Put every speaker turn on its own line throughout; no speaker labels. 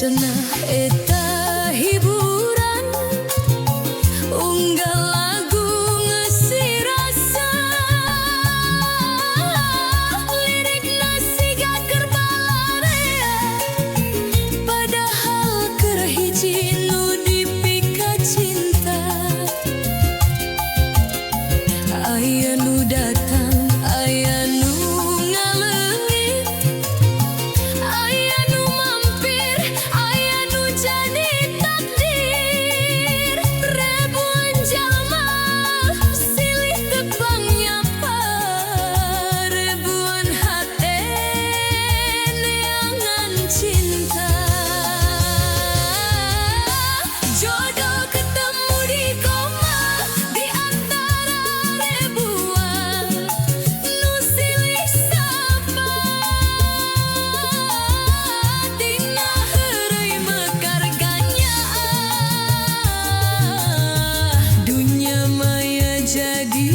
Cenah eta hiburan unggal lagu ngeusi rasa lirikna siga keur balarea padahal keur hiji nu dipika cinta. Aya nu datang aya nu ngaleungit aya nu mampir aya nu jadi takdir ribuan jalma silih tepang nyapa ribuan hate neangan cinta. Jodoh ketemu di koma di antara ribuan nu silih sapa tina heureuy mekar ganyaan dunya maya jadi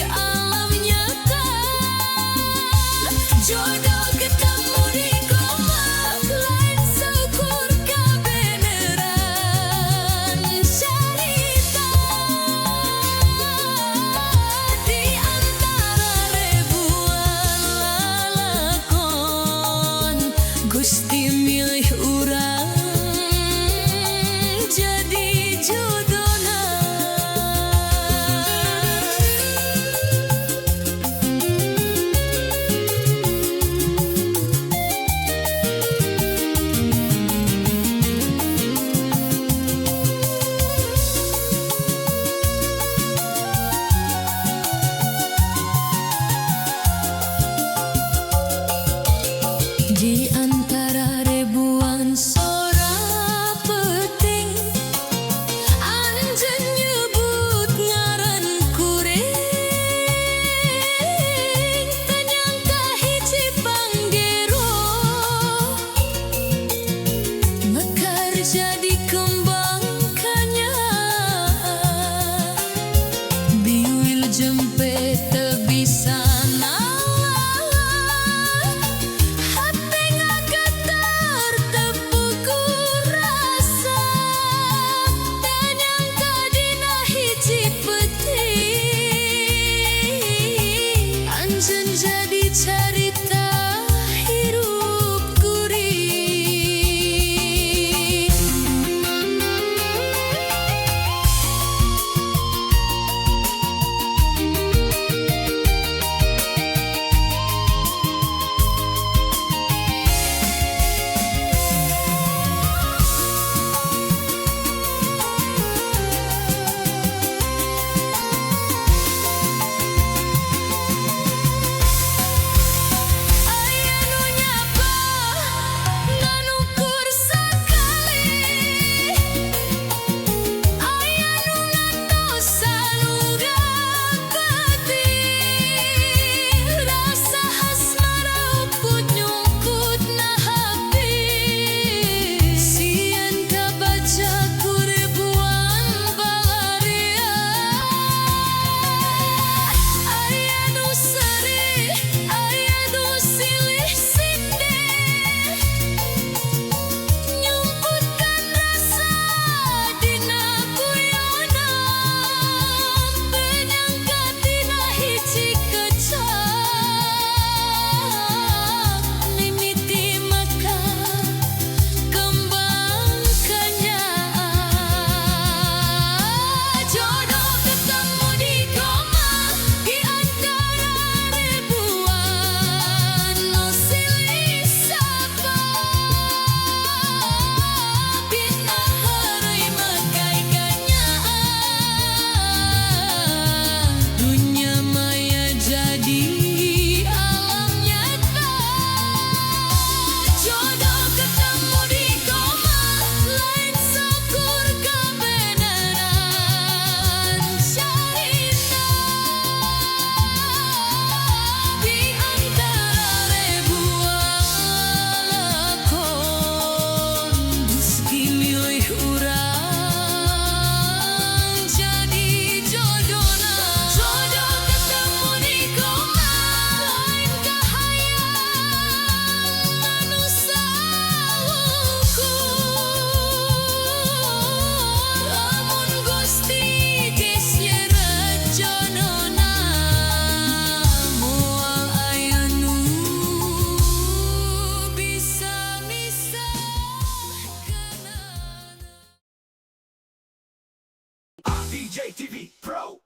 alam nyata. Jodoh ketemu di koma lain syukur kabeneran carita di antara ribuan lalakon Gusti milih urang jadi jodohna. Di antara ribuan sora peting anjeun nyebut ngaran kuring tanyangka hiji panggero mekar jadi kembang kanyaan biwil jempe teu bisa nalar hate ngagetar tepukul rasa tanyangka dina hiji peuting anjeun jadi carita hirup kuring.
JTV Pro.